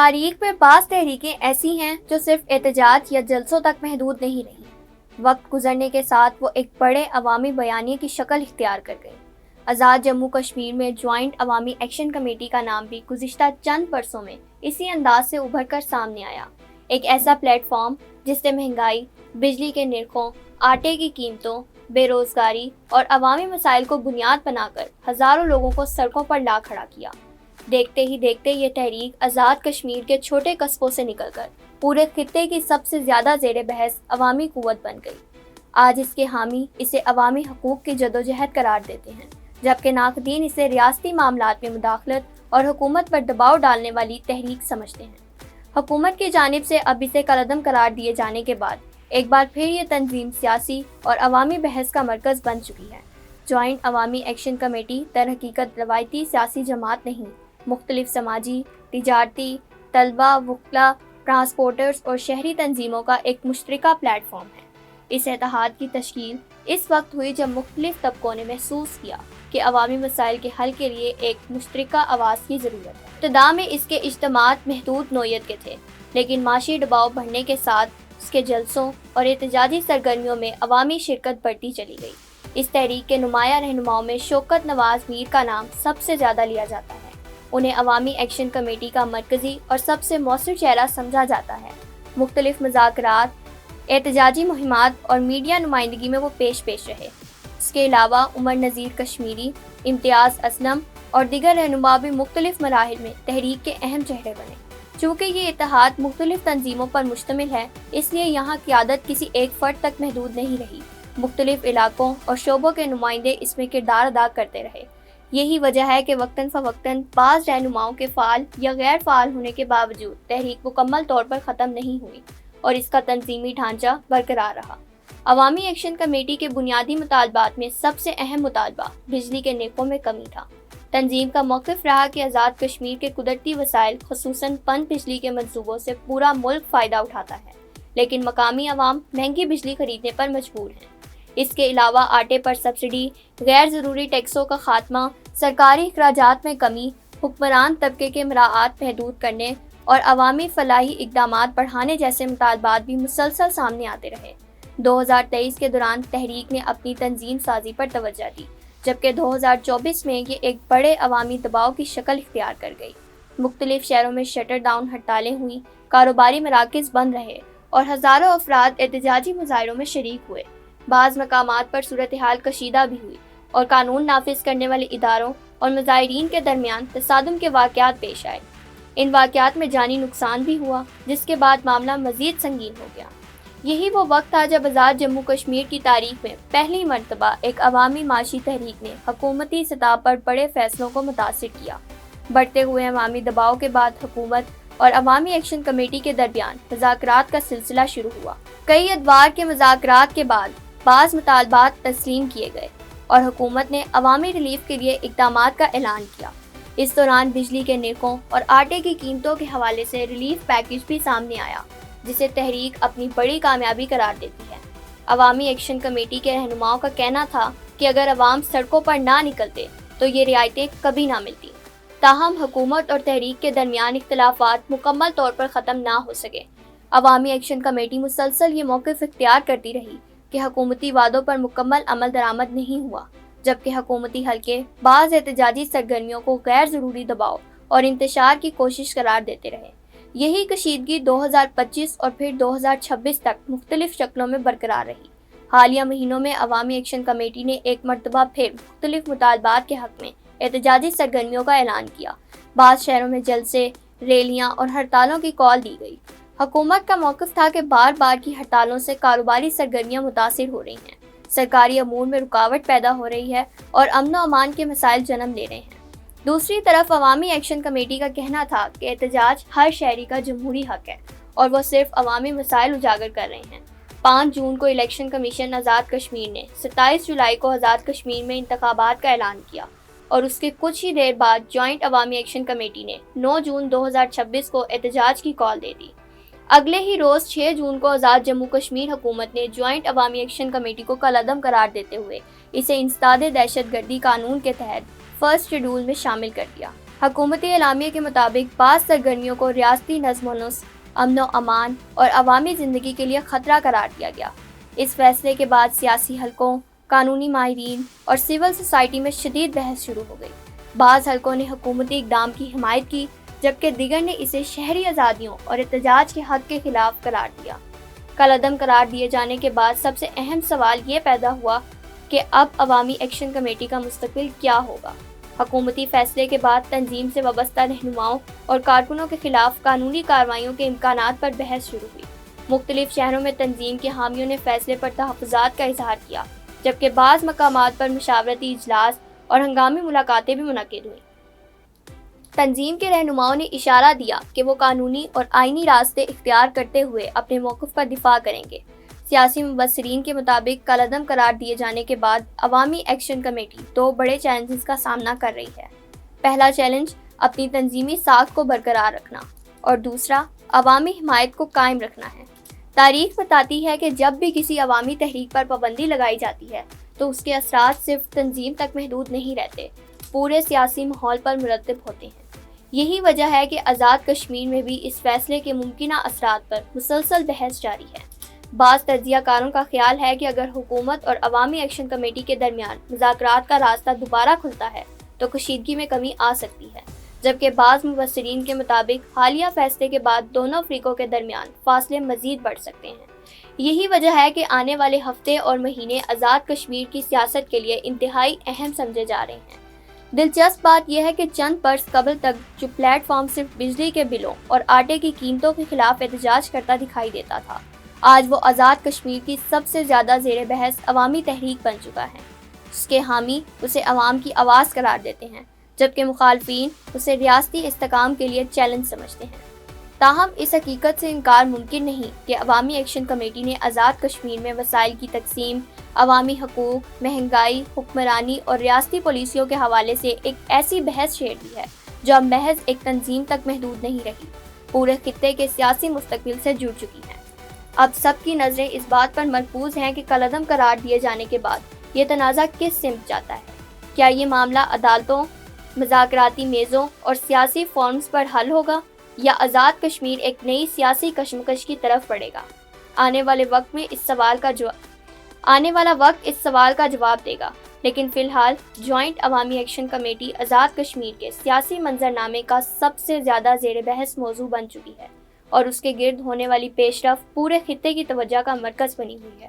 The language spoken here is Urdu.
تاریخ میں بعض تحریکیں ایسی ہیں جو صرف احتجاج یا جلسوں تک محدود نہیں رہیں۔ وقت گزرنے کے ساتھ وہ ایک بڑے عوامی بیانیے کی شکل اختیار کر گئی۔ آزاد جموں کشمیر میں جوائنٹ عوامی ایکشن کمیٹی کا نام بھی گزشتہ چند برسوں میں اسی انداز سے ابھر کر سامنے آیا۔ ایک ایسا پلیٹ فارم جس سے مہنگائی، بجلی کے نرخوں، آٹے کی قیمتوں، بے روزگاری اور عوامی مسائل کو بنیاد بنا کر ہزاروں لوگوں کو سڑکوں پر لا کھڑا کیا۔ دیکھتے ہی دیکھتے یہ تحریک آزاد کشمیر کے چھوٹے قصبوں سے نکل کر پورے خطے کی سب سے زیادہ زیر بحث عوامی قوت بن گئی۔ آج اس کے حامی اسے عوامی حقوق کی جدوجہد قرار دیتے ہیں، جبکہ ناقدین اسے ریاستی معاملات میں مداخلت اور حکومت پر دباؤ ڈالنے والی تحریک سمجھتے ہیں۔ حکومت کی جانب سے اب اسے کالعدم قرار دیے جانے کے بعد ایک بار پھر یہ تنظیم سیاسی اور عوامی بحث کا مرکز بن چکی ہے۔ جوائنٹ عوامی ایکشن کمیٹی در حقیقت روایتی سیاسی جماعت نہیں، مختلف سماجی، تجارتی، طلبہ، وکلاء، ٹرانسپورٹرز اور شہری تنظیموں کا ایک مشترکہ پلیٹ فارم ہے۔ اس اتحاد کی تشکیل اس وقت ہوئی جب مختلف طبقوں نے محسوس کیا کہ عوامی مسائل کے حل کے لیے ایک مشترکہ آواز کی ضرورت ہے۔ ابتدا میں اس کے اجتماعات محدود نوعیت کے تھے، لیکن معاشی دباؤ بڑھنے کے ساتھ اس کے جلسوں اور احتجاجی سرگرمیوں میں عوامی شرکت بڑھتی چلی گئی۔ اس تحریک کے نمایاں رہنماؤں میں شوکت نواز میر کا نام سب سے زیادہ لیا جاتا ہے۔ انہیں عوامی ایکشن کمیٹی کا مرکزی اور سب سے مؤثر چہرہ سمجھا جاتا ہے۔ مختلف مذاکرات، احتجاجی مہمات اور میڈیا نمائندگی میں وہ پیش رہے۔ اس کے علاوہ عمر نذیر کشمیری، امتیاز اسلم اور دیگر رہنما بھی مختلف مراحل میں تحریک کے اہم چہرے بنے۔ چونکہ یہ اتحاد مختلف تنظیموں پر مشتمل ہے، اس لیے یہاں قیادت کسی ایک فرد تک محدود نہیں رہی۔ مختلف علاقوں اور شعبوں کے نمائندے اس میں کردار ادا کرتے رہے۔ یہی وجہ ہے کہ وقتاً فوقتاً بعض رہنماؤں کے فعال یا غیر فعال ہونے کے باوجود تحریک مکمل طور پر ختم نہیں ہوئی اور اس کا تنظیمی ڈھانچہ برقرار رہا۔ عوامی ایکشن کمیٹی کے بنیادی مطالبات میں سب سے اہم مطالبہ بجلی کے نرخوں میں کمی تھا۔ تنظیم کا موقف رہا کہ آزاد کشمیر کے قدرتی وسائل خصوصاً پن بجلی کے منصوبوں سے پورا ملک فائدہ اٹھاتا ہے، لیکن مقامی عوام مہنگی بجلی خریدنے پر مجبور ہیں۔ اس کے علاوہ آٹے پر سبسڈی، غیر ضروری ٹیکسوں کا خاتمہ، سرکاری اخراجات میں کمی، حکمران طبقے کے مراعات محدود کرنے اور عوامی فلاحی اقدامات بڑھانے جیسے مطالبات بھی مسلسل سامنے آتے رہے۔ 2023 کے دوران تحریک نے اپنی تنظیم سازی پر توجہ دی، جبکہ 2024 میں یہ ایک بڑے عوامی دباؤ کی شکل اختیار کر گئی۔ مختلف شہروں میں شٹر ڈاؤن ہڑتالیں ہوئیں، کاروباری مراکز بند رہے اور ہزاروں افراد احتجاجی مظاہروں میں شریک ہوئے۔ بعض مقامات پر صورتحال کشیدہ بھی ہوئی اور قانون نافذ کرنے والے اداروں اور مظاہرین کے درمیان تصادم کے واقعات پیش آئے۔ ان واقعات میں جانی نقصان بھی ہوا، جس کے بعد معاملہ مزید سنگین ہو گیا۔ یہی وہ وقت تھا جب آزاد جموں کشمیر کی تاریخ میں پہلی مرتبہ ایک عوامی معاشی تحریک نے حکومتی سطح پر بڑے فیصلوں کو متاثر کیا۔ بڑھتے ہوئے عوامی دباؤ کے بعد حکومت اور عوامی ایکشن کمیٹی کے درمیان مذاکرات کا سلسلہ شروع ہوا۔ کئی ادوار کے مذاکرات کے بعد بعض مطالبات تسلیم کیے گئے اور حکومت نے عوامی ریلیف کے لیے اقدامات کا اعلان کیا۔ اس دوران بجلی کے نرخوں اور آٹے کی قیمتوں کے حوالے سے ریلیف پیکیج بھی سامنے آیا، جسے تحریک اپنی بڑی کامیابی قرار دیتی ہے۔ عوامی ایکشن کمیٹی کے رہنماؤں کا کہنا تھا کہ اگر عوام سڑکوں پر نہ نکلتے تو یہ رعایتیں کبھی نہ ملتی۔ تاہم حکومت اور تحریک کے درمیان اختلافات مکمل طور پر ختم نہ ہو سکے۔ عوامی ایکشن کمیٹی مسلسل یہ موقف اختیار کرتی رہی کہ حکومتی وعدوں پر مکمل عمل درآمد نہیں ہوا، جبکہ حکومتی حلقے بعض احتجاجی سرگرمیوں کو غیر ضروری دباؤ اور انتشار کی کوشش قرار دیتے رہے۔ یہی کشیدگی 2025 اور پھر 2026 تک مختلف شکلوں میں برقرار رہی۔ حالیہ مہینوں میں عوامی ایکشن کمیٹی نے ایک مرتبہ پھر مختلف مطالبات کے حق میں احتجاجی سرگرمیوں کا اعلان کیا۔ بعض شہروں میں جلسے، ریلیاں اور ہڑتالوں کی کال دی گئی۔ حکومت کا موقف تھا کہ بار بار کی ہڑتالوں سے کاروباری سرگرمیاں متاثر ہو رہی ہیں، سرکاری امور میں رکاوٹ پیدا ہو رہی ہے اور امن و امان کے مسائل جنم لے رہے ہیں۔ دوسری طرف عوامی ایکشن کمیٹی کا کہنا تھا کہ احتجاج ہر شہری کا جمہوری حق ہے اور وہ صرف عوامی مسائل اجاگر کر رہے ہیں۔ 5 جون کو الیکشن کمیشن آزاد کشمیر نے 27 جولائی کو آزاد کشمیر میں انتخابات کا اعلان کیا اور اس کے کچھ ہی دیر بعد جوائنٹ عوامی ایکشن کمیٹی نے 9 جون 2026 کو احتجاج کی کال دے دی۔ اگلے ہی روز 6 جون کو آزاد جموں کشمیر حکومت نے جوائنٹ عوامی ایکشن کمیٹی کو کالعدم قرار دیتے ہوئے اسے انسداد دہشت گردی قانون کے تحت فرسٹ شیڈول میں شامل کر دیا۔ حکومتی اعلامیے کے مطابق بعض سرگرمیوں کو ریاستی نظم و نسق، امن و امان اور عوامی زندگی کے لیے خطرہ قرار دیا گیا۔ اس فیصلے کے بعد سیاسی حلقوں، قانونی ماہرین اور سول سوسائٹی میں شدید بحث شروع ہو گئی۔ بعض حلقوں نے حکومتی اقدام کی حمایت کی، جبکہ دیگر نے اسے شہری آزادیوں اور احتجاج کے حق کے خلاف قرار دیا۔ کالعدم قرار دیے جانے کے بعد سب سے اہم سوال یہ پیدا ہوا کہ اب عوامی ایکشن کمیٹی کا مستقبل کیا ہوگا۔ حکومتی فیصلے کے بعد تنظیم سے وابستہ رہنماؤں اور کارکنوں کے خلاف قانونی کارروائیوں کے امکانات پر بحث شروع ہوئی۔ مختلف شہروں میں تنظیم کے حامیوں نے فیصلے پر تحفظات کا اظہار کیا، جبکہ بعض مقامات پر مشاورتی اجلاس اور ہنگامی ملاقاتیں بھی منعقد ہوئیں۔ تنظیم کے رہنماؤں نے اشارہ دیا کہ وہ قانونی اور آئینی راستے اختیار کرتے ہوئے اپنے موقف کا دفاع کریں گے۔ سیاسی مبصرین کے مطابق کالعدم قرار دیے جانے کے بعد عوامی ایکشن کمیٹی دو بڑے چیلنجز کا سامنا کر رہی ہے۔ پہلا چیلنج اپنی تنظیمی ساکھ کو برقرار رکھنا اور دوسرا عوامی حمایت کو قائم رکھنا ہے۔ تاریخ بتاتی ہے کہ جب بھی کسی عوامی تحریک پر پابندی لگائی جاتی ہے تو اس کے اثرات صرف تنظیم تک محدود نہیں رہتے، پورے سیاسی ماحول پر مرتب ہوتے ہیں۔ یہی وجہ ہے کہ آزاد کشمیر میں بھی اس فیصلے کے ممکنہ اثرات پر مسلسل بحث جاری ہے۔ بعض تجزیہ کاروں کا خیال ہے کہ اگر حکومت اور عوامی ایکشن کمیٹی کے درمیان مذاکرات کا راستہ دوبارہ کھلتا ہے تو کشیدگی میں کمی آ سکتی ہے، جبکہ بعض مبصرین کے مطابق حالیہ فیصلے کے بعد دونوں فریقوں کے درمیان فاصلے مزید بڑھ سکتے ہیں۔ یہی وجہ ہے کہ آنے والے ہفتے اور مہینے آزاد کشمیر کی سیاست کے لیے انتہائی اہم سمجھے جا رہے ہیں۔ دلچسپ بات یہ ہے کہ چند برس قبل تک جو پلیٹ فارم صرف بجلی کے بلوں اور آٹے کی قیمتوں کے خلاف احتجاج کرتا دکھائی دیتا تھا، آج وہ آزاد کشمیر کی سب سے زیادہ زیر بحث عوامی تحریک بن چکا ہے۔ اس کے حامی اسے عوام کی آواز قرار دیتے ہیں، جبکہ مخالفین اسے ریاستی استحکام کے لیے چیلنج سمجھتے ہیں۔ تاہم اس حقیقت سے انکار ممکن نہیں کہ عوامی ایکشن کمیٹی نے آزاد کشمیر میں وسائل کی تقسیم، عوامی حقوق، مہنگائی، حکمرانی اور ریاستی پالیسیوں کے حوالے سے ایک ایسی بحث چھیڑ دی ہے جو اب محض ایک تنظیم تک محدود نہیں رہی، پورے خطے کے سیاسی مستقبل سے جڑ چکی ہے۔ اب سب کی نظریں اس بات پر مرکوز ہیں کہ کالعدم قرار دیے جانے کے بعد یہ تنازع کس سمت جاتا ہے۔ کیا یہ معاملہ عدالتوں، مذاکراتی میزوں اور سیاسی فورمز پر حل ہوگا، یا آزاد کشمیر ایک نئی سیاسی کشمکش کی طرف بڑھے گا؟ آنے والا وقت اس سوال کا جواب دے گا، لیکن فی الحال جوائنٹ عوامی ایکشن کمیٹی آزاد کشمیر کے سیاسی منظرنامے کا سب سے زیادہ زیر بحث موضوع بن چکی ہے اور اس کے گرد ہونے والی پیش رفت پورے خطے کی توجہ کا مرکز بنی ہوئی ہے۔